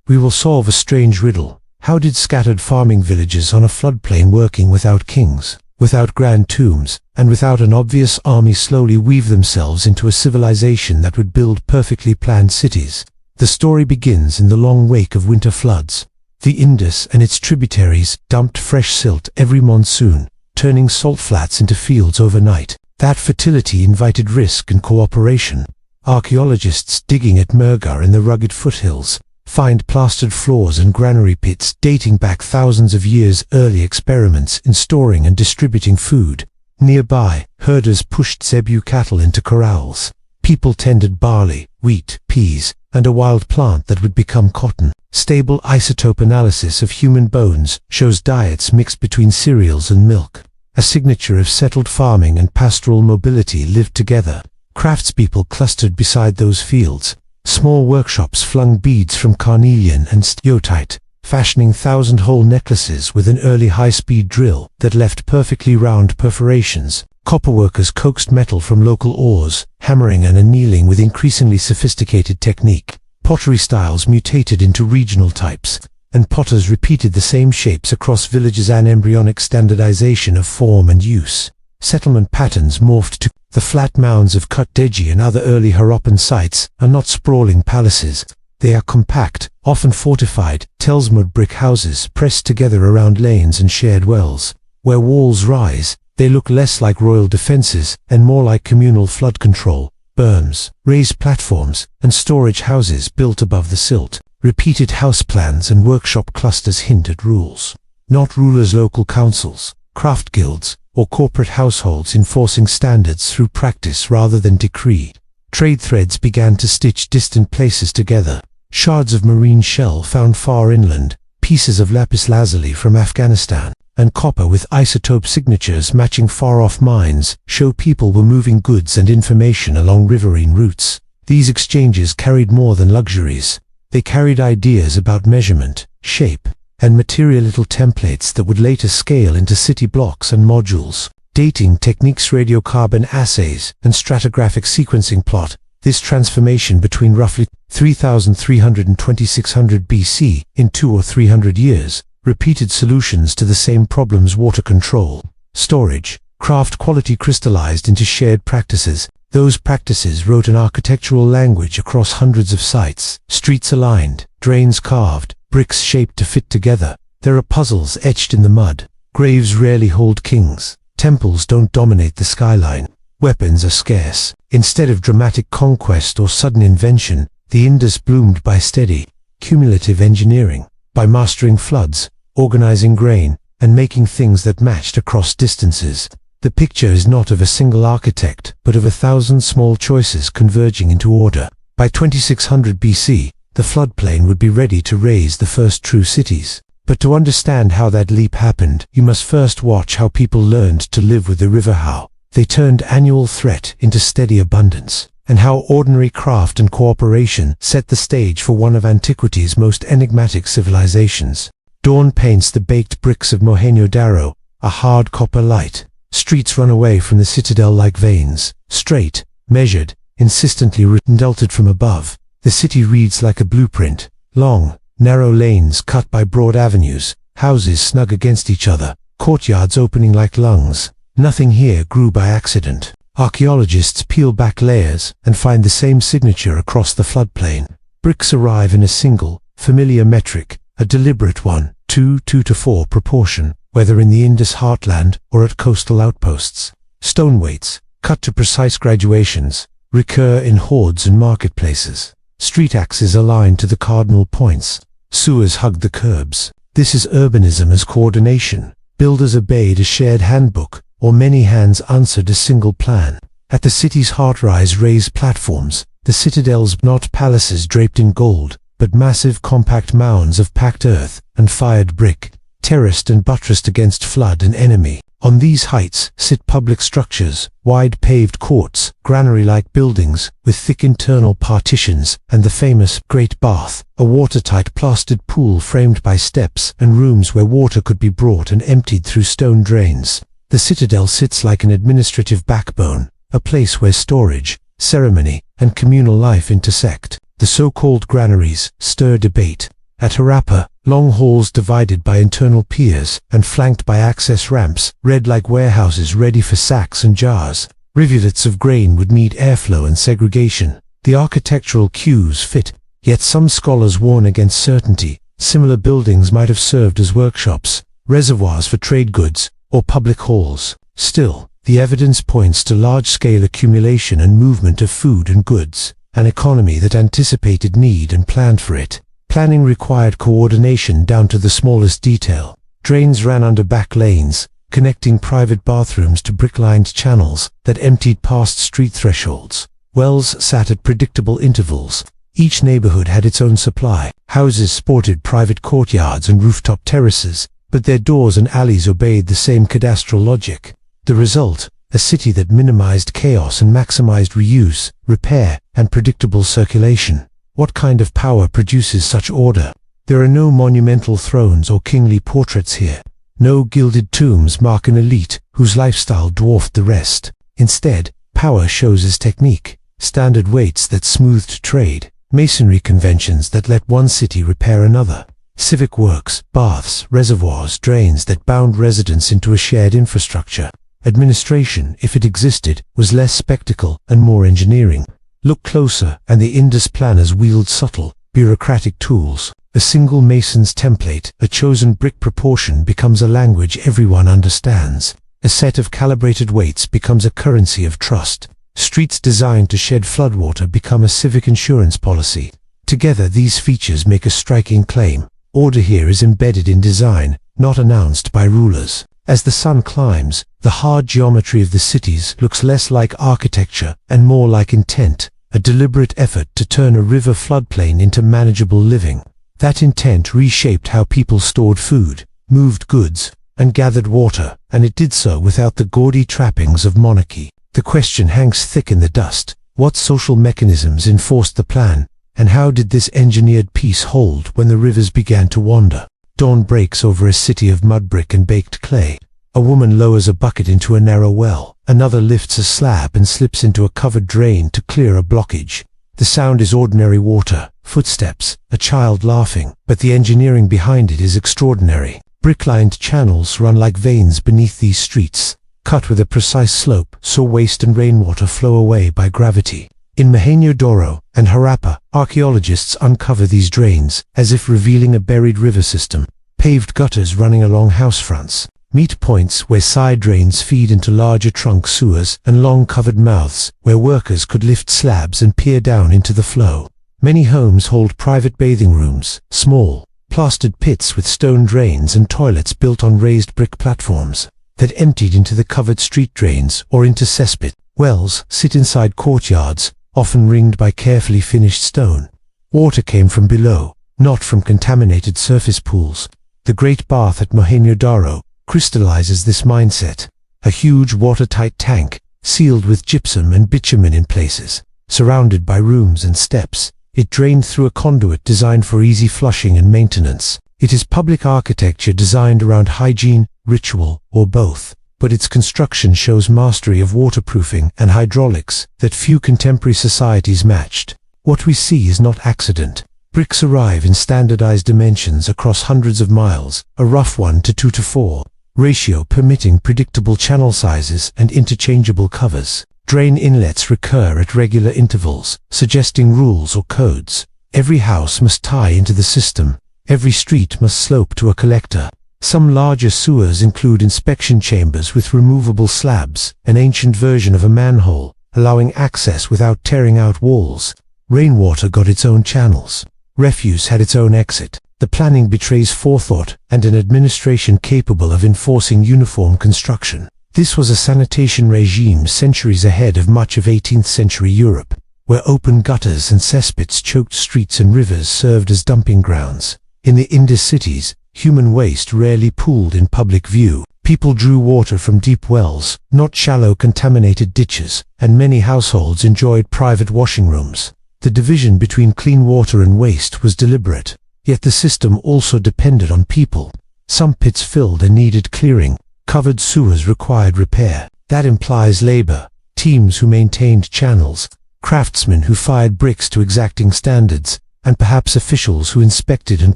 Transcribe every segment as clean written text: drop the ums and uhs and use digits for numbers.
we will solve a strange riddle. How did scattered farming villages on a floodplain working without kings, without grand tombs, and without an obvious army slowly weave themselves into a civilization that would build perfectly planned cities? The story begins in the long wake of winter floods. The Indus and its tributaries dumped fresh silt every monsoon, turning salt flats into fields overnight. That fertility invited risk and cooperation. Archaeologists digging at Mehrgarh in the rugged foothills find plastered floors and granary pits dating back thousands of years. Early experiments in storing and distributing food. Nearby, herders pushed zebu cattle into corrals. People tended barley, wheat, peas, and a wild plant that would become cotton. Stable isotope analysis of human bones shows diets mixed between cereals and milk. A signature of settled farming and pastoral mobility lived together. Craftspeople clustered beside those fields. Small workshops flung beads from carnelian and steatite, fashioning thousand-hole necklaces with an early high-speed drill that left perfectly round perforations. Copperworkers coaxed metal from local ores, hammering and annealing with increasingly sophisticated technique. Pottery styles mutated into regional types, and potters repeated the same shapes across villages. An embryonic standardization of form and use. Settlement patterns morphed to the flat mounds of Kutdeji and other early Harappan sites are not sprawling palaces. They are compact, often fortified, tellsmud brick houses pressed together around lanes and shared wells. Where walls rise, they look less like royal defenses and more like communal flood control. Berms, raised platforms, and storage houses built above the silt. Repeated house plans and workshop clusters hint at rules. Not rulers, local councils, craft guilds, or corporate households enforcing standards through practice rather than decree. Trade threads began to stitch distant places together. Shards of marine shell found far inland, pieces of lapis lazuli from Afghanistan, and copper with isotope signatures matching far-off mines show people were moving goods and information along riverine routes. These exchanges carried more than luxuries. They carried ideas about measurement, shape, and material, little templates that would later scale into city blocks and modules. Dating techniques, radiocarbon assays, and stratigraphic sequencing plot this transformation between roughly 3,300 and 2600 BC in 200 or 300 years. Repeated solutions to the same problems: water control, storage, craft quality crystallized into shared practices. Those practices wrote an architectural language across hundreds of sites. Streets aligned, drains carved, bricks shaped to fit together. There are puzzles etched in the mud. Graves rarely hold kings. Temples don't dominate the skyline. Weapons are scarce. Instead of dramatic conquest or sudden invention, the Indus bloomed by steady, cumulative engineering. By mastering floods, organizing grain, and making things that matched across distances. The picture is not of a single architect, but of 1,000 small choices converging into order. By 2600 BC, the floodplain would be ready to raise the first true cities. But to understand how that leap happened, you must first watch how people learned to live with the river, how they turned annual threat into steady abundance, and how ordinary craft and cooperation set the stage for one of antiquity's most enigmatic civilizations. Dawn paints the baked bricks of Mohenjo-Daro, a hard copper light. Streets run away from the citadel like veins, straight, measured, insistently delted from above. The city reads like a blueprint. Long, narrow lanes cut by broad avenues, houses snug against each other, courtyards opening like lungs. Nothing here grew by accident. Archaeologists peel back layers and find the same signature across the floodplain. Bricks arrive in a single, familiar metric, a deliberate one, 2:4 proportion, whether in the Indus heartland or at coastal outposts. Stone weights, cut to precise graduations, recur in hoards and marketplaces. Street axes aligned to the cardinal points. Sewers hug the curbs. This is urbanism as coordination. Builders obeyed a shared handbook, or many hands answered a single plan. At the city's heart rise raised platforms, the citadels, not palaces draped in gold, but massive compact mounds of packed earth and fired brick, terraced and buttressed against flood and enemy. On these heights sit public structures, wide paved courts, granary-like buildings with thick internal partitions, and the famous Great Bath, a watertight plastered pool framed by steps and rooms where water could be brought and emptied through stone drains. The citadel sits like an administrative backbone, a place where storage, ceremony, and communal life intersect. The so-called granaries stir debate. At Harappa, long halls divided by internal piers and flanked by access ramps read like warehouses ready for sacks and jars. Rivulets of grain would meet airflow and segregation. The architectural cues fit, yet some scholars warn against certainty. Similar buildings might have served as workshops, reservoirs for trade goods, or public halls. Still, the evidence points to large-scale accumulation and movement of food and goods, an economy that anticipated need and planned for it. Planning required coordination down to the smallest detail. Drains ran under back lanes, connecting private bathrooms to brick-lined channels that emptied past street thresholds. Wells sat at predictable intervals. Each neighborhood had its own supply. Houses sported private courtyards and rooftop terraces, but their doors and alleys obeyed the same cadastral logic. The result, a city that minimized chaos and maximized reuse, repair, and predictable circulation. What kind of power produces such order? There are no monumental thrones or kingly portraits here. No gilded tombs mark an elite whose lifestyle dwarfed the rest. Instead, power shows as technique, standard weights that smoothed trade, masonry conventions that let one city repair another, civic works, baths, reservoirs, drains that bound residents into a shared infrastructure. Administration, if it existed, was less spectacle and more engineering. Look closer, and the Indus planners wield subtle, bureaucratic tools. A single mason's template, a chosen brick proportion becomes a language everyone understands. A set of calibrated weights becomes a currency of trust. Streets designed to shed floodwater become a civic insurance policy. Together these features make a striking claim. Order here is embedded in design, not announced by rulers. As the sun climbs, the hard geometry of the cities looks less like architecture and more like intent, a deliberate effort to turn a river floodplain into manageable living. That intent reshaped how people stored food, moved goods, and gathered water, and it did so without the gaudy trappings of monarchy. The question hangs thick in the dust. What social mechanisms enforced the plan, and how did this engineered peace hold when the rivers began to wander? Dawn breaks over a city of mud brick and baked clay. A woman lowers a bucket into a narrow well. Another lifts a slab and slips into a covered drain to clear a blockage. The sound is ordinary water, footsteps, a child laughing, but the engineering behind it is extraordinary. Brick-lined channels run like veins beneath these streets, cut with a precise slope so waste and rainwater flow away by gravity. In Mohenjo-Daro and Harappa, archaeologists uncover these drains, as if revealing a buried river system. Paved gutters running along house fronts. Meet points where side drains feed into larger trunk sewers and long covered mouths where workers could lift slabs and peer down into the flow. Many homes hold private bathing rooms, small, plastered pits with stone drains and toilets built on raised brick platforms that emptied into the covered street drains or into cesspit. Wells sit inside courtyards, often ringed by carefully finished stone. Water came from below, not from contaminated surface pools. The Great Bath at Mohenjo-Daro crystallizes this mindset. A huge watertight tank, sealed with gypsum and bitumen in places, surrounded by rooms and steps. It drained through a conduit designed for easy flushing and maintenance. It is public architecture designed around hygiene, ritual, or both, but its construction shows mastery of waterproofing and hydraulics that few contemporary societies matched. What we see is not accident. Bricks arrive in standardized dimensions across hundreds of miles, a rough 1:2:4 ratio permitting predictable channel sizes and interchangeable covers. Drain inlets recur at regular intervals, suggesting rules or codes. Every house must tie into the system. Every street must slope to a collector. Some larger sewers include inspection chambers with removable slabs, an ancient version of a manhole, allowing access without tearing out walls. Rainwater got its own channels. Refuse had its own exit. The planning betrays forethought and an administration capable of enforcing uniform construction. This was a sanitation regime centuries ahead of much of 18th century Europe, where open gutters and cesspits choked streets and rivers served as dumping grounds. In the Indus cities, human waste rarely pooled in public view. People drew water from deep wells, not shallow contaminated ditches, and many households enjoyed private washing rooms. The division between clean water and waste was deliberate. Yet the system also depended on people. Some pits filled and needed clearing. Covered sewers required repair. That implies labor, teams who maintained channels, craftsmen who fired bricks to exacting standards, and perhaps officials who inspected and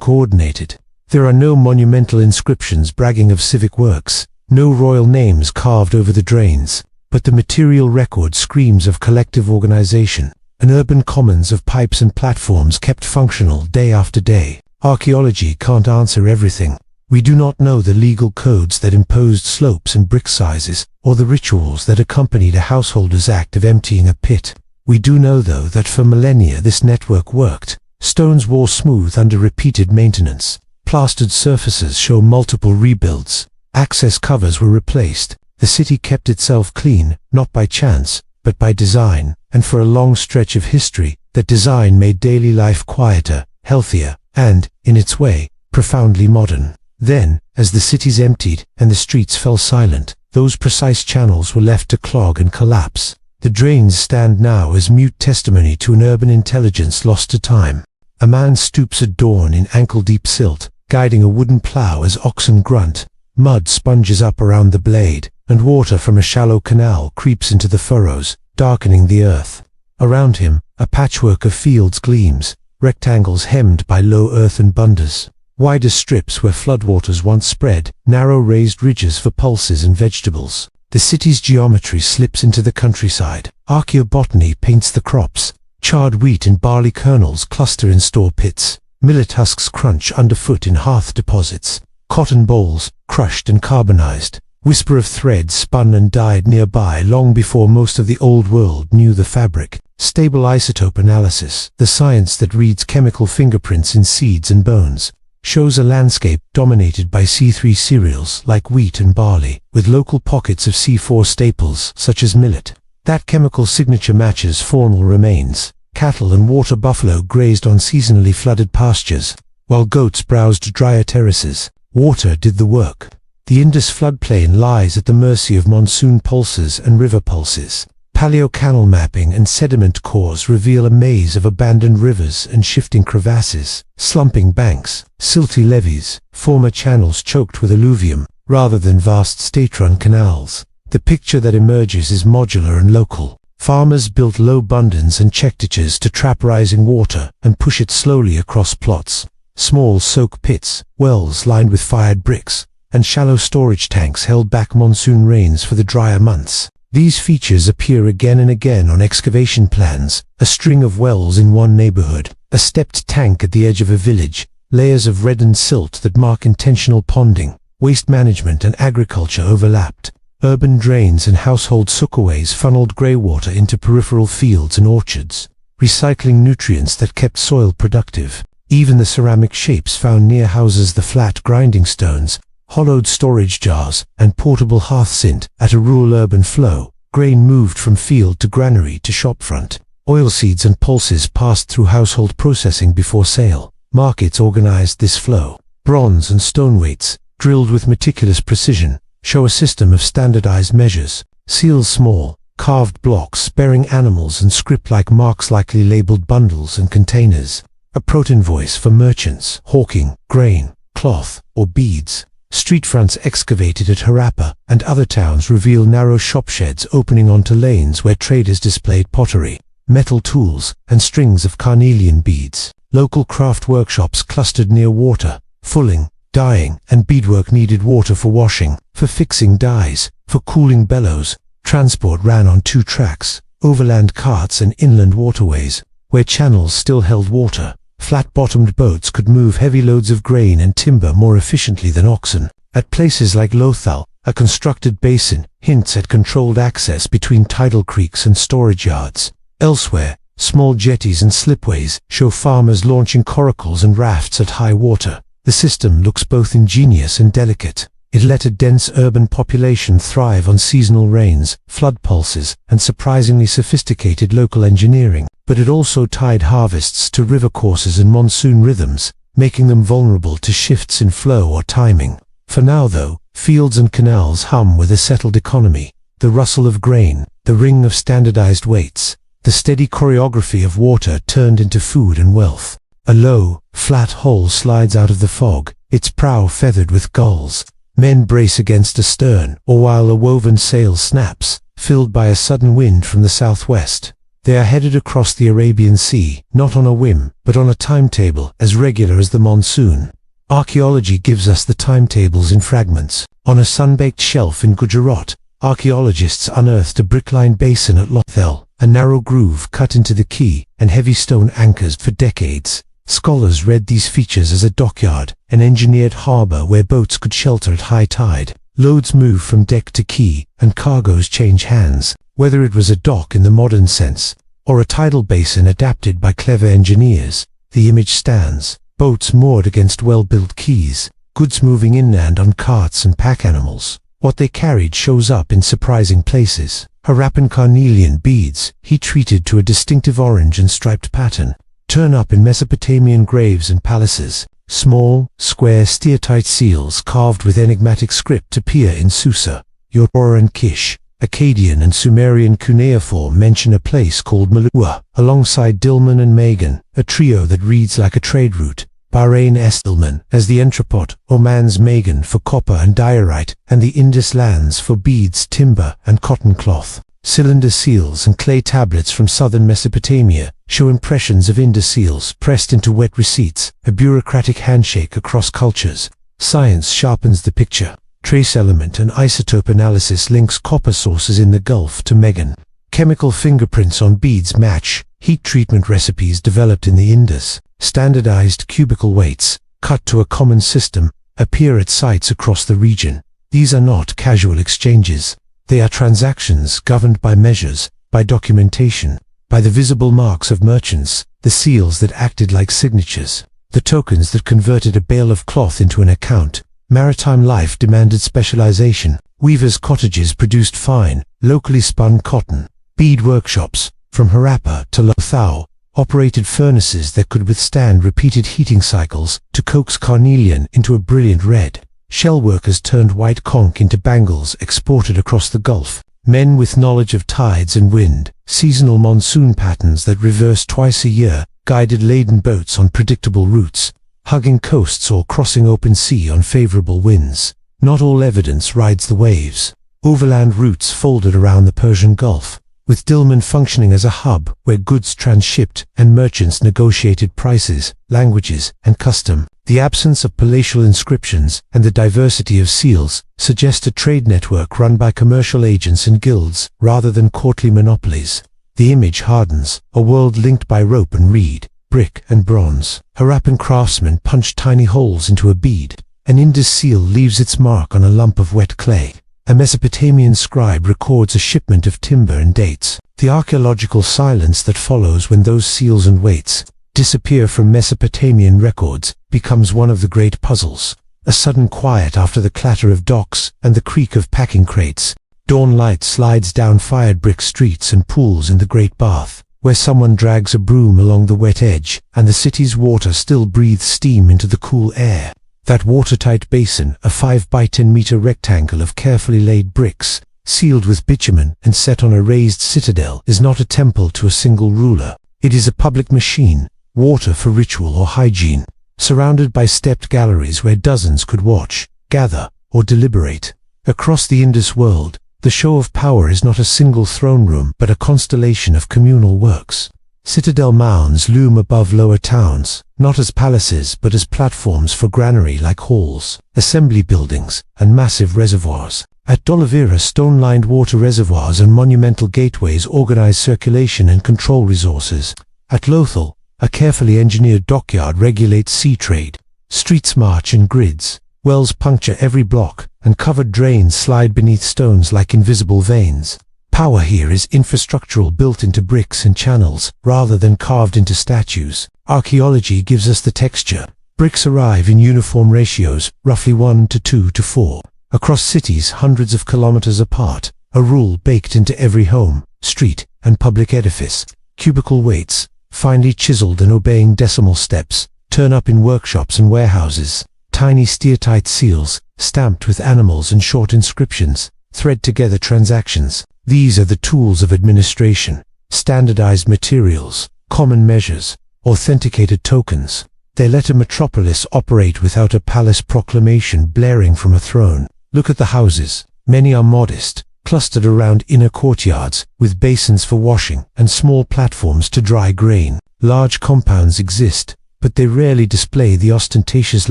coordinated. There are no monumental inscriptions bragging of civic works, no royal names carved over the drains, but the material record screams of collective organization, an urban commons of pipes and platforms kept functional day after day. Archaeology can't answer everything. We do not know the legal codes that imposed slopes and brick sizes, or the rituals that accompanied a householder's act of emptying a pit. We do know, though, that for millennia this network worked. Stones wore smooth under repeated maintenance. Plastered surfaces show multiple rebuilds. Access covers were replaced. The city kept itself clean, not by chance, but by design, and for a long stretch of history, that design made daily life quieter, healthier, and, in its way, profoundly modern. Then, as the cities emptied and the streets fell silent, those precise channels were left to clog and collapse. The drains stand now as mute testimony to an urban intelligence lost to time. A man stoops at dawn in ankle-deep silt, guiding a wooden plow as oxen grunt. Mud sponges up around the blade, and water from a shallow canal creeps into the furrows, darkening the earth. Around him, a patchwork of fields gleams, rectangles hemmed by low earthen bunders. Wider strips where floodwaters once spread, narrow raised ridges for pulses and vegetables. The city's geometry slips into the countryside. Archaeobotany paints the crops. Charred wheat and barley kernels cluster in store pits. Millet husks crunch underfoot in hearth deposits. Cotton bolls, crushed and carbonized. Whisper of thread spun and dyed nearby long before most of the old world knew the fabric. Stable isotope analysis, the science that reads chemical fingerprints in seeds and bones, shows a landscape dominated by C3 cereals like wheat and barley, with local pockets of C4 staples such as millet. That chemical signature matches faunal remains. Cattle and water buffalo grazed on seasonally flooded pastures, while goats browsed drier terraces. Water did the work. The Indus floodplain lies at the mercy of monsoon pulses and river pulses. Paleocanal mapping and sediment cores reveal a maze of abandoned rivers and shifting crevasses, slumping banks, silty levees, former channels choked with alluvium, rather than vast state-run canals. The picture that emerges is modular and local. Farmers built low bundens and check ditches to trap rising water and push it slowly across plots. Small soak pits, wells lined with fired bricks, and shallow storage tanks held back monsoon rains for the drier months. These features appear again and again on excavation plans: a string of wells in one neighborhood, a stepped tank at the edge of a village, layers of reddened silt that mark intentional ponding. Waste management and agriculture overlapped. Urban drains and household soakaways funneled greywater into peripheral fields and orchards, recycling nutrients that kept soil productive. Even the ceramic shapes found near houses, the flat grinding stones, hollowed storage jars, and portable hearthsint at a rural urban flow. Grain moved from field to granary to shopfront. Oilseeds and pulses passed through household processing before sale. Markets organized this flow. Bronze and stone weights, drilled with meticulous precision, show a system of standardized measures. Seals small, carved blocks bearing animals and script-like marks likely labeled bundles and containers. A proton voice for merchants hawking grain, cloth, or beads. Street fronts excavated at Harappa and other towns reveal narrow shop sheds opening onto lanes where traders displayed pottery, metal tools, and strings of carnelian beads. Local craft workshops clustered near water. Fulling, dyeing, and beadwork needed water for washing, for fixing dyes, for cooling bellows. Transport ran on two tracks, overland carts and inland waterways, where channels still held water. Flat-bottomed boats could move heavy loads of grain and timber more efficiently than oxen. At places like Lothal, a constructed basin hints at controlled access between tidal creeks and storage yards. Elsewhere, small jetties and slipways show farmers launching coracles and rafts at high water. The system looks both ingenious and delicate. It let a dense urban population thrive on seasonal rains, flood pulses, and surprisingly sophisticated local engineering. But it also tied harvests to river courses and monsoon rhythms, making them vulnerable to shifts in flow or timing. For now, though, fields and canals hum with a settled economy. The rustle of grain, the ring of standardized weights, the steady choreography of water turned into food and wealth. A low, flat hull slides out of the fog, its prow feathered with gulls. Men brace against a stern, or while a woven sail snaps, filled by a sudden wind from the southwest. They are headed across the Arabian Sea, not on a whim, but on a timetable as regular as the monsoon. Archaeology gives us the timetables in fragments. On a sun-baked shelf in Gujarat, archaeologists unearthed a brick-lined basin at Lothal, a narrow groove cut into the quay, and heavy stone anchors for decades. Scholars read these features as a dockyard, an engineered harbour where boats could shelter at high tide. Loads move from deck to quay, and cargoes change hands. Whether it was a dock in the modern sense, or a tidal basin adapted by clever engineers, the image stands. Boats moored against well-built quays, goods moving inland on carts and pack animals. What they carried shows up in surprising places. Harappan carnelian beads, heat-treated to a distinctive orange and striped pattern, turn up in Mesopotamian graves and palaces. Small, square steatite seals carved with enigmatic script appear in Susa, Utopia and Kish. Akkadian and Sumerian cuneiform mention a place called Malua, alongside Dilmun and Magan, a trio that reads like a trade route. Bahrain's Dilmun as the entrepot, Oman's Magan for copper and diorite, and the Indus lands for beads, timber, and cotton cloth. Cylinder seals and clay tablets from southern Mesopotamia show impressions of Indus seals pressed into wet receipts, a bureaucratic handshake across cultures. Science sharpens the picture. Trace element and isotope analysis links copper sources in the Gulf to Magan. Chemical fingerprints on beads match. Heat treatment recipes developed in the Indus. Standardized cubical weights, cut to a common system, appear at sites across the region. These are not casual exchanges. They are transactions governed by measures, by documentation, by the visible marks of merchants, the seals that acted like signatures, the tokens that converted a bale of cloth into an account. Maritime life demanded specialization. Weavers' cottages produced fine, locally spun cotton. Bead workshops, from Harappa to Lothal, operated furnaces that could withstand repeated heating cycles to coax carnelian into a brilliant red. Shell workers turned white conch into bangles exported across the Gulf. Men with knowledge of tides and wind, seasonal monsoon patterns that reverse twice a year, guided laden boats on predictable routes, hugging coasts or crossing open sea on favorable winds. Not all evidence rides the waves. Overland routes folded around the Persian Gulf, with Dilmun functioning as a hub where goods transshipped and merchants negotiated prices, languages, and custom. The absence of palatial inscriptions and the diversity of seals suggest a trade network run by commercial agents and guilds rather than courtly monopolies. The image hardens, a world linked by rope and reed, brick and bronze. Harappan craftsmen punch tiny holes into a bead. An Indus seal leaves its mark on a lump of wet clay. A Mesopotamian scribe records a shipment of timber and dates. The archaeological silence that follows when those seals and weights disappear from Mesopotamian records becomes one of the great puzzles. A sudden quiet after the clatter of docks and the creak of packing crates. Dawn light slides down fired brick streets and pools in the Great Bath, where someone drags a broom along the wet edge, and the city's water still breathes steam into the cool air. That watertight basin, a 5 by 10 meter rectangle of carefully laid bricks, sealed with bitumen and set on a raised citadel, is not a temple to a single ruler. It is a public machine, water for ritual or hygiene, surrounded by stepped galleries where dozens could watch, gather, or deliberate. Across the Indus world, the show of power is not a single throne room but a constellation of communal works. Citadel mounds loom above lower towns, not as palaces but as platforms for granary like halls, assembly buildings, and massive reservoirs. At Dolavira, stone-lined water reservoirs and monumental gateways organize circulation and control resources. At Lothal, a carefully engineered dockyard regulates sea trade. Streets march in grids, wells puncture every block, and covered drains slide beneath stones like invisible veins. Power here is infrastructural, built into bricks and channels, rather than carved into statues. Archaeology gives us the texture. Bricks arrive in uniform ratios, roughly 1 to 2 to 4. Across cities hundreds of kilometers apart, a rule baked into every home, street, and public edifice. Cubical weights, finely chiseled and obeying decimal steps, turn up in workshops and warehouses. Tiny steatite seals, stamped with animals and short inscriptions, thread together transactions. These are the tools of administration: standardized materials, common measures, authenticated tokens. They let a metropolis operate without a palace proclamation blaring from a throne. Look at the houses. Many are modest, clustered around inner courtyards, with basins for washing and small platforms to dry grain. Large compounds exist, but they rarely display the ostentatious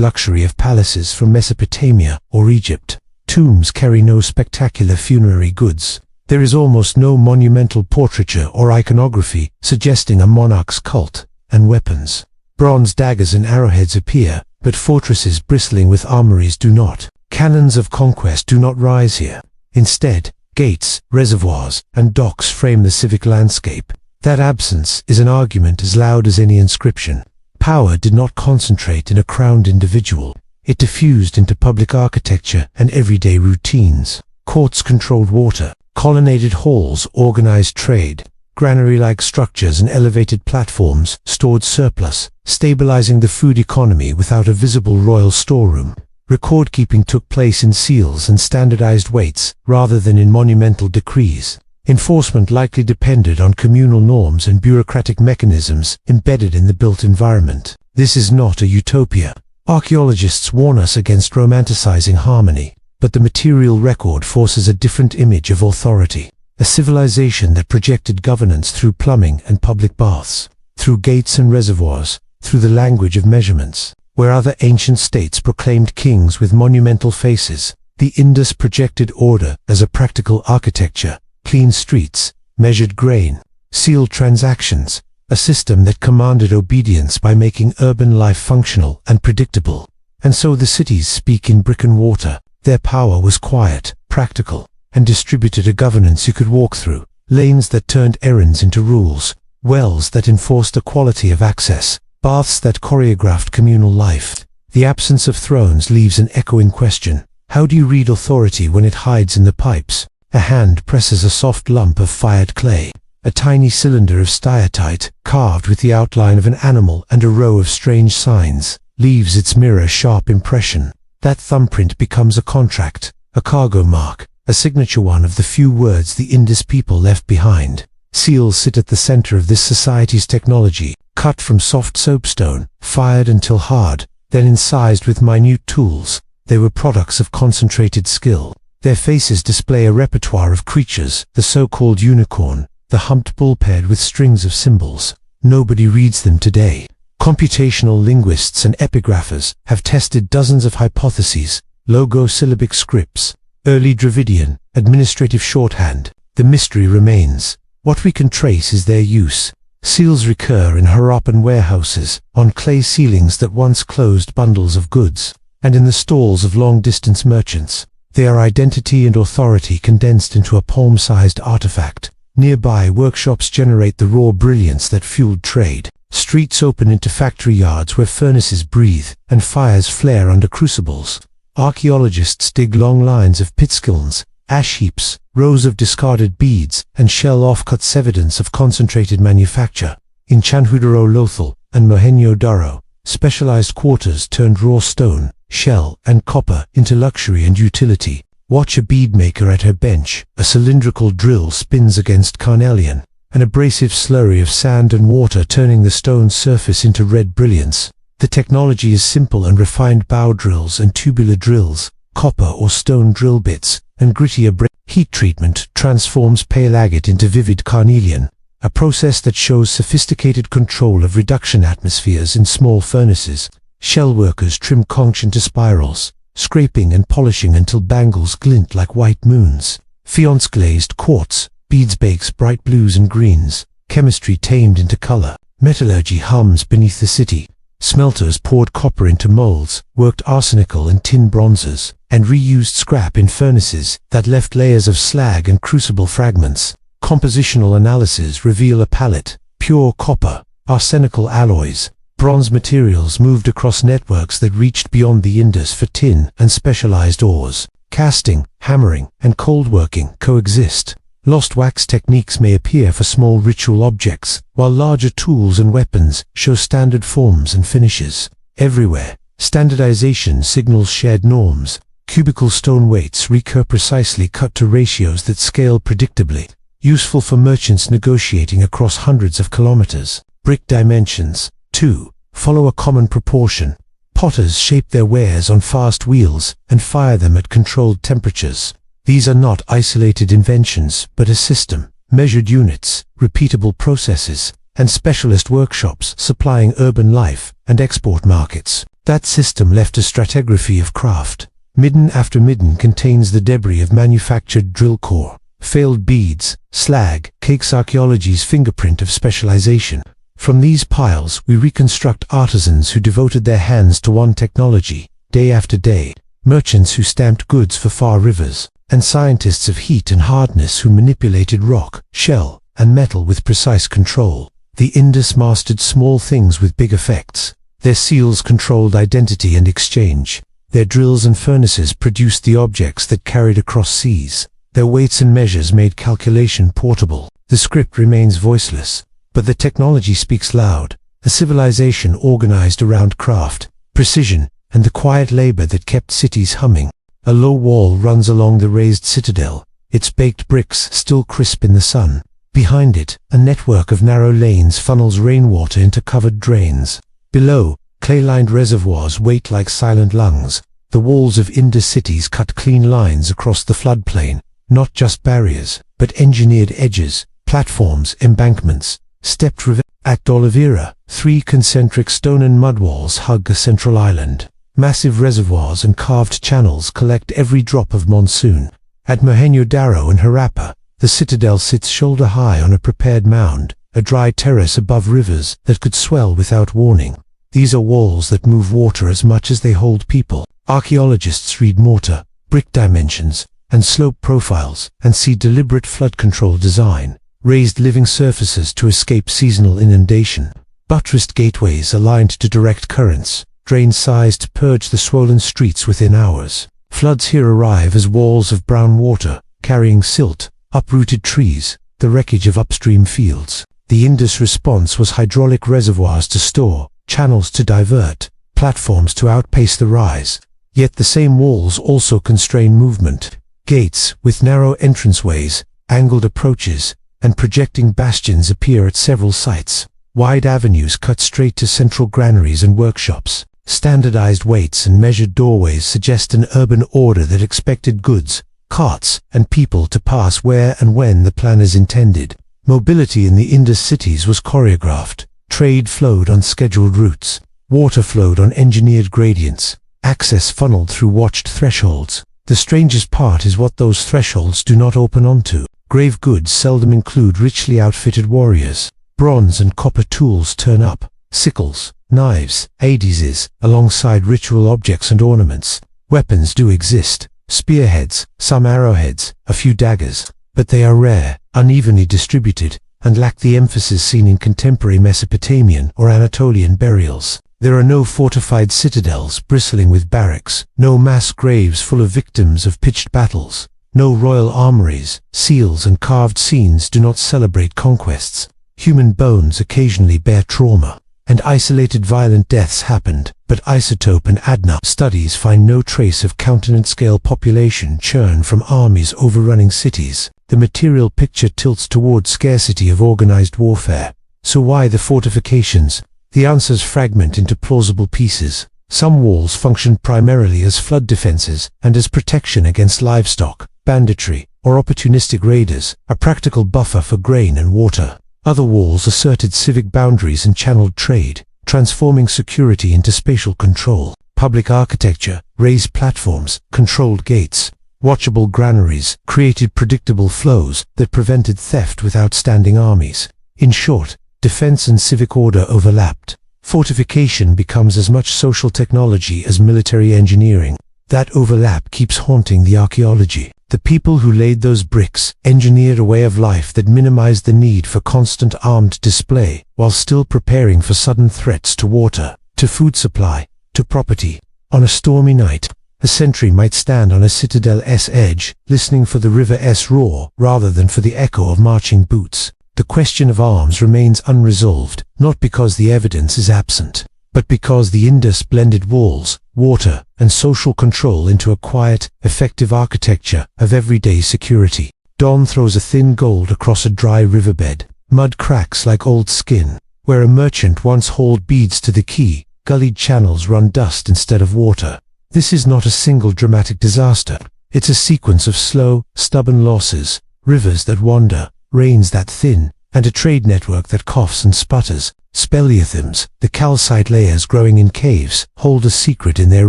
luxury of palaces from Mesopotamia or Egypt. Tombs carry no spectacular funerary goods. There is almost no monumental portraiture or iconography suggesting a monarch's cult and weapons. Bronze daggers and arrowheads appear, but fortresses bristling with armories do not. Cannons of conquest do not rise here. Instead, gates, reservoirs, and docks frame the civic landscape. That absence is an argument as loud as any inscription. Power did not concentrate in a crowned individual. It diffused into public architecture and everyday routines. Courts controlled water. Colonnaded halls organized trade. Granary-like structures and elevated platforms stored surplus, stabilizing the food economy without a visible royal storeroom. Record-keeping took place in seals and standardized weights, rather than in monumental decrees. Enforcement likely depended on communal norms and bureaucratic mechanisms embedded in the built environment. This is not a utopia. Archaeologists warn us against romanticizing harmony, but the material record forces a different image of authority. A civilization that projected governance through plumbing and public baths, through gates and reservoirs, through the language of measurements. Where other ancient states proclaimed kings with monumental faces, the Indus projected order as a practical architecture, clean streets, measured grain, sealed transactions, a system that commanded obedience by making urban life functional and predictable. And so the cities speak in brick and mortar. Their power was quiet, practical, and distributed a governance you could walk through, lanes that turned errands into rules, wells that enforced equality of access, baths that choreographed communal life. The absence of thrones leaves an echoing question. How do you read authority when it hides in the pipes? A hand presses a soft lump of fired clay. A tiny cylinder of steatite, carved with the outline of an animal and a row of strange signs, leaves its mirror-sharp impression. That thumbprint becomes a contract, a cargo mark, a signature, one of the few words the Indus people left behind. Seals sit at the center of this society's technology, cut from soft soapstone, fired until hard, then incised with minute tools. They were products of concentrated skill. Their faces display a repertoire of creatures, the so-called unicorn, the humped bull paired with strings of symbols. Nobody reads them today. Computational linguists and epigraphers have tested dozens of hypotheses, logosyllabic scripts, early Dravidian, administrative shorthand. The mystery remains. What we can trace is their use. Seals recur in Harappan warehouses, on clay ceilings that once closed bundles of goods, and in the stalls of long-distance merchants. They are identity and authority condensed into a palm-sized artifact. Nearby workshops generate the raw brilliance that fueled trade. Streets open into factory yards where furnaces breathe and fires flare under crucibles. Archaeologists dig long lines of pit kilns, ash heaps, rows of discarded beads, and shell offcuts, evidence of concentrated manufacture. In Mohenjo-Daro, Lothal, and Mohenjo-Daro, specialized quarters turned raw stone, shell, and copper into luxury and utility. Watch a beadmaker at her bench. A cylindrical drill spins against carnelian, an abrasive slurry of sand and water turning the stone's surface into red brilliance. The technology is simple and refined: bow drills and tubular drills, copper or stone drill bits, and gritty heat treatment transforms pale agate into vivid carnelian, a process that shows sophisticated control of reduction atmospheres in small furnaces. Shell workers trim conch into spirals, scraping and polishing until bangles glint like white moons. Fiance glazed quartz, beads bakes bright blues and greens, chemistry tamed into color. Metallurgy hums beneath the city. Smelters poured copper into molds, worked arsenical and tin bronzes, and reused scrap in furnaces that left layers of slag and crucible fragments. Compositional analyses reveal a palette: pure copper, arsenical alloys, bronze materials moved across networks that reached beyond the Indus for tin and specialized ores. Casting, hammering, and cold working coexist. Lost wax techniques may appear for small ritual objects, while larger tools and weapons show standard forms and finishes. Everywhere, standardization signals shared norms. Cubical stone weights recur precisely cut to ratios that scale predictably, useful for merchants negotiating across hundreds of kilometers. Brick dimensions, too, follow a common proportion. Potters shape their wares on fast wheels and fire them at controlled temperatures. These are not isolated inventions, but a system, measured units, repeatable processes, and specialist workshops supplying urban life and export markets. That system left a stratigraphy of craft. Midden after midden contains the debris of manufactured drill core, failed beads, slag, cakes, archaeology's fingerprint of specialization. From these piles we reconstruct artisans who devoted their hands to one technology, day after day, merchants who stamped goods for far rivers, and scientists of heat and hardness who manipulated rock, shell, and metal with precise control. The Indus mastered small things with big effects. Their seals controlled identity and exchange. Their drills and furnaces produced the objects that carried across seas. Their weights and measures made calculation portable. The script remains voiceless, but the technology speaks loud. A civilization organized around craft, precision, and the quiet labor that kept cities humming. A low wall runs along the raised citadel, its baked bricks still crisp in the sun. Behind it, a network of narrow lanes funnels rainwater into covered drains. Below, clay-lined reservoirs wait like silent lungs. The walls of Indus cities cut clean lines across the floodplain, not just barriers, but engineered edges, platforms, embankments, stepped rivers. At Oliveira, 3 concentric stone and mud walls hug a central island. Massive reservoirs and carved channels collect every drop of monsoon. At Mohenjo-Daro and Harappa, the citadel sits shoulder-high on a prepared mound, a dry terrace above rivers that could swell without warning. These are walls that move water as much as they hold people. Archaeologists read mortar, brick dimensions, and slope profiles, and see deliberate flood control design, raised living surfaces to escape seasonal inundation, buttressed gateways aligned to direct currents, drains sized to purge the swollen streets within hours. Floods here arrive as walls of brown water, carrying silt, uprooted trees, the wreckage of upstream fields. The Indus response was hydraulic reservoirs to store, channels to divert, platforms to outpace the rise. Yet the same walls also constrain movement. Gates, with narrow entranceways, angled approaches, and projecting bastions appear at several sites. Wide avenues cut straight to central granaries and workshops. Standardized weights and measured doorways suggest an urban order that expected goods, carts, and people to pass where and when the planners intended. Mobility in the Indus cities was choreographed. Trade flowed on scheduled routes. Water flowed on engineered gradients. Access funneled through watched thresholds. The strangest part is what those thresholds do not open onto. Grave goods seldom include richly outfitted warriors. Bronze and copper tools turn up. Sickles, knives, adze's, alongside ritual objects and ornaments. Weapons do exist. Spearheads, some arrowheads, a few daggers, but they are rare, unevenly distributed, and lack the emphasis seen in contemporary Mesopotamian or Anatolian burials. There are no fortified citadels bristling with barracks, no mass graves full of victims of pitched battles, no royal armories. Seals and carved scenes do not celebrate conquests. Human bones occasionally bear trauma, and isolated violent deaths happened, but isotope and ADNA studies find no trace of continent-scale population churn from armies overrunning cities. The material picture tilts toward scarcity of organized warfare. So why the fortifications? The answers fragment into plausible pieces. Some walls function primarily as flood defenses and as protection against livestock, banditry, or opportunistic raiders, a practical buffer for grain and water. Other walls asserted civic boundaries and channeled trade, transforming security into spatial control. Public architecture, raised platforms, controlled gates, watchable granaries, created predictable flows that prevented theft without standing armies. In short, defense and civic order overlapped. Fortification becomes as much social technology as military engineering. That overlap keeps haunting the archaeology. The people who laid those bricks engineered a way of life that minimized the need for constant armed display, while still preparing for sudden threats to water, to food supply, to property. On a stormy night, a sentry might stand on a citadel's edge, listening for the river's roar rather than for the echo of marching boots. The question of arms remains unresolved, not because the evidence is absent, but because the Indus blended walls, water, and social control into a quiet, effective architecture of everyday security. Dawn throws a thin gold across a dry riverbed. Mud cracks like old skin. Where a merchant once hauled beads to the quay, gullied channels run dust instead of water. This is not a single dramatic disaster. It's a sequence of slow, stubborn losses, rivers that wander, rains that thin, and a trade network that coughs and sputters. Speleothems, the calcite layers growing in caves, hold a secret in their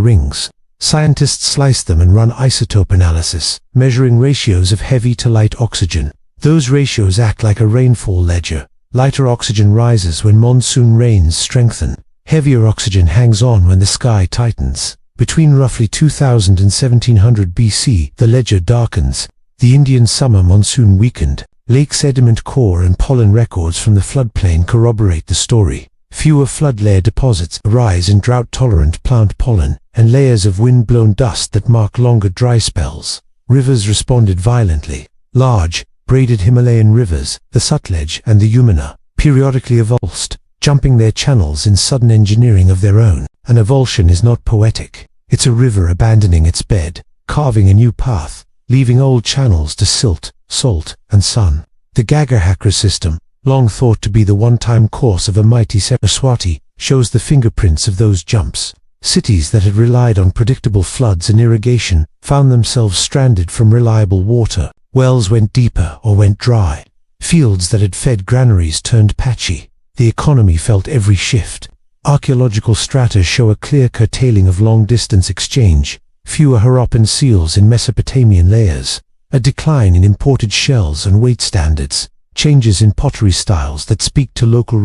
rings. Scientists slice them and run isotope analysis, measuring ratios of heavy to light oxygen. Those ratios act like a rainfall ledger. Lighter oxygen rises when monsoon rains strengthen. Heavier oxygen hangs on when the sky tightens. Between roughly 2000 and 1700 BC, the ledger darkens. The Indian summer monsoon weakened. Lake sediment core and pollen records from the floodplain corroborate the story. Fewer flood layer deposits arise in drought-tolerant plant pollen, and layers of wind-blown dust that mark longer dry spells. Rivers responded violently. Large, braided Himalayan rivers, the Sutlej and the Yamuna, periodically avulsed, jumping their channels in sudden engineering of their own. An avulsion is not poetic. It's a river abandoning its bed, carving a new path, leaving old channels to silt, salt, and sun. The Gagar-Hakra system, long thought to be the one-time course of a mighty Saraswati, shows the fingerprints of those jumps. Cities that had relied on predictable floods and irrigation found themselves stranded from reliable water. Wells went deeper or went dry. Fields that had fed granaries turned patchy. The economy felt every shift. Archaeological strata show a clear curtailing of long-distance exchange, fewer Harappan seals in Mesopotamian layers, a decline in imported shells and weight standards, changes in pottery styles that speak to local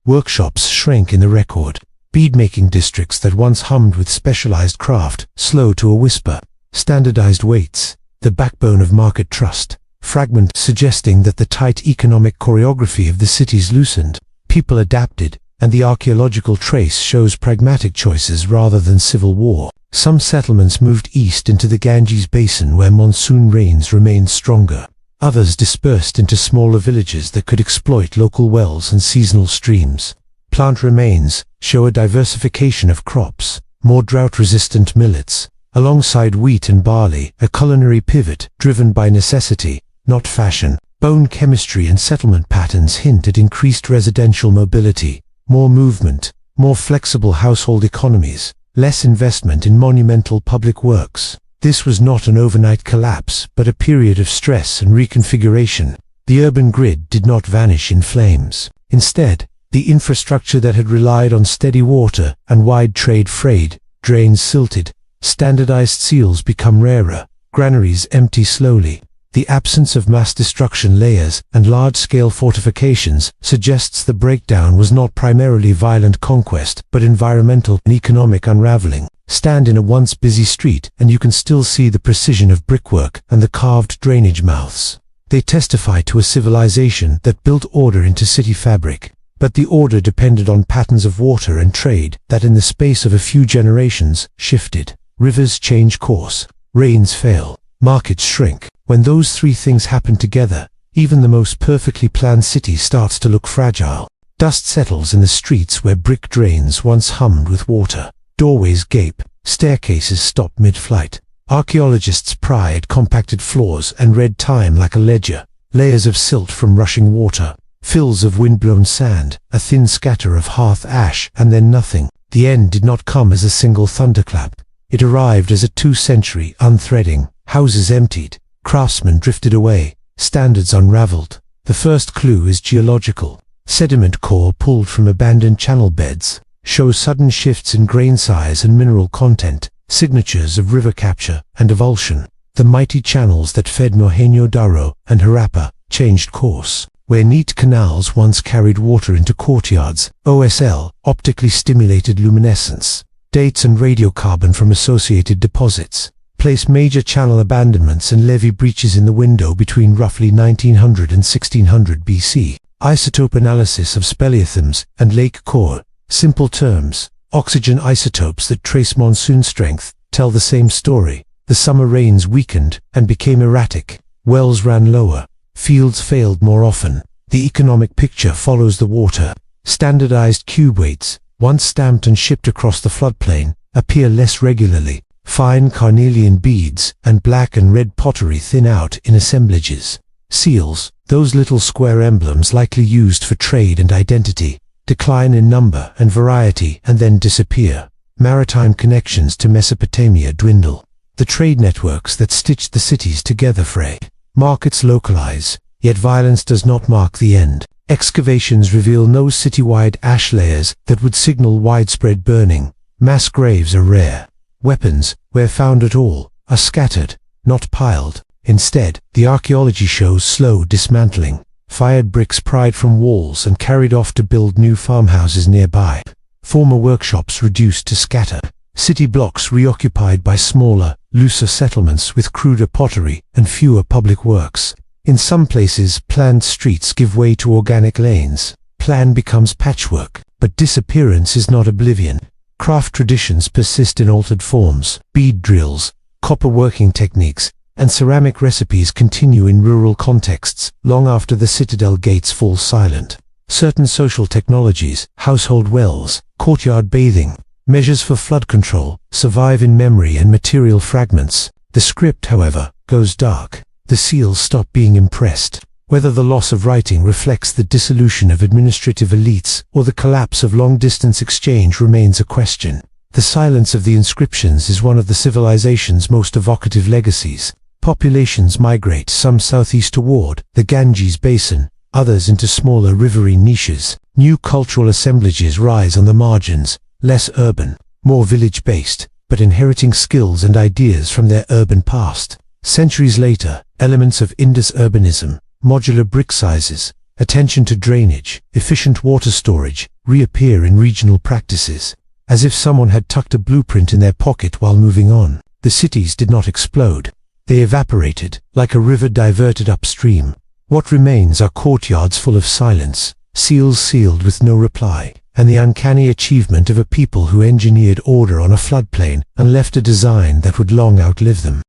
workshops shrank in the record, bead-making districts that once hummed with specialized craft, slow to a whisper, standardized weights, the backbone of market trust, fragment suggesting that the tight economic choreography of the cities loosened, people adapted, and the archaeological trace shows pragmatic choices rather than civil war. Some settlements moved east into the Ganges basin where monsoon rains remained stronger. Others dispersed into smaller villages that could exploit local wells and seasonal streams. Plant remains show a diversification of crops, more drought-resistant millets, alongside wheat and barley, a culinary pivot driven by necessity, not fashion. Bone chemistry and settlement patterns hint at increased residential mobility, more movement, more flexible household economies, less investment in monumental public works. This was not an overnight collapse, but a period of stress and reconfiguration. The urban grid did not vanish in flames. Instead, the infrastructure that had relied on steady water and wide trade frayed, drains silted, standardized seals become rarer, granaries empty slowly. The absence of mass destruction layers and large-scale fortifications suggests the breakdown was not primarily violent conquest, but environmental and economic unraveling. Stand in a once busy street and you can still see the precision of brickwork and the carved drainage mouths. They testify to a civilization that built order into city fabric. But the order depended on patterns of water and trade that in the space of a few generations shifted. Rivers change course, rains fail, markets shrink. When those three things happen together, even the most perfectly planned city starts to look fragile. Dust settles in the streets where brick drains once hummed with water. Doorways gape, staircases stop mid-flight. Archaeologists pry at compacted floors and read time like a ledger. Layers of silt from rushing water, fills of wind-blown sand, a thin scatter of hearth ash, and then nothing. The end did not come as a single thunderclap. It arrived as a two-century unthreading. Houses emptied, craftsmen drifted away, standards unraveled. The first clue is geological. Sediment core pulled from abandoned channel beds shows sudden shifts in grain size and mineral content, signatures of river capture and avulsion. The mighty channels that fed Mohenjo-Daro and Harappa changed course. Where neat canals once carried water into courtyards, OSL, optically stimulated luminescence, dates and radiocarbon from associated deposits, place major channel abandonments and levee breaches in the window between roughly 1900 and 1600 BC. Isotope analysis of speleothems and lake core. Simple terms, oxygen isotopes that trace monsoon strength, tell the same story. The summer rains weakened and became erratic. Wells ran lower. Fields failed more often. The economic picture follows the water. Standardized cube weights, once stamped and shipped across the floodplain, appear less regularly. Fine carnelian beads and black and red pottery thin out in assemblages. Seals, those little square emblems likely used for trade and identity, decline in number and variety and then disappear. Maritime connections to Mesopotamia dwindle. the trade networks that stitched the cities together fray. Markets localize, yet violence does not mark the end. Excavations reveal no citywide ash layers that would signal widespread burning. Mass graves are rare. Weapons, where found at all, are scattered, not piled. Instead, the archaeology shows slow dismantling. Fired bricks pried from walls and carried off to build new farmhouses nearby. Former workshops reduced to scatter. City blocks reoccupied by smaller, looser settlements with cruder pottery and fewer public works. In some places, planned streets give way to organic lanes. Plan becomes patchwork, but disappearance is not oblivion. Craft traditions persist in altered forms. Bead drills, copper working techniques, and ceramic recipes continue in rural contexts long after the citadel gates fall silent. Certain social technologies, household wells, courtyard bathing, measures for flood control, survive in memory and material fragments. The script, however, goes dark. The seals stop being impressed. Whether the loss of writing reflects the dissolution of administrative elites or the collapse of long-distance exchange remains a question. The silence of the inscriptions is one of the civilization's most evocative legacies. Populations migrate, some southeast toward the Ganges basin, others into smaller riverine niches. New cultural assemblages rise on the margins, less urban, more village-based, but inheriting skills and ideas from their urban past. Centuries later, elements of Indus urbanism, modular brick sizes, attention to drainage, efficient water storage, reappear in regional practices. As if someone had tucked a blueprint in their pocket while moving on. The cities did not explode. They evaporated, like a river diverted upstream. What remains are courtyards full of silence, seals sealed with no reply, and the uncanny achievement of a people who engineered order on a floodplain and left a design that would long outlive them.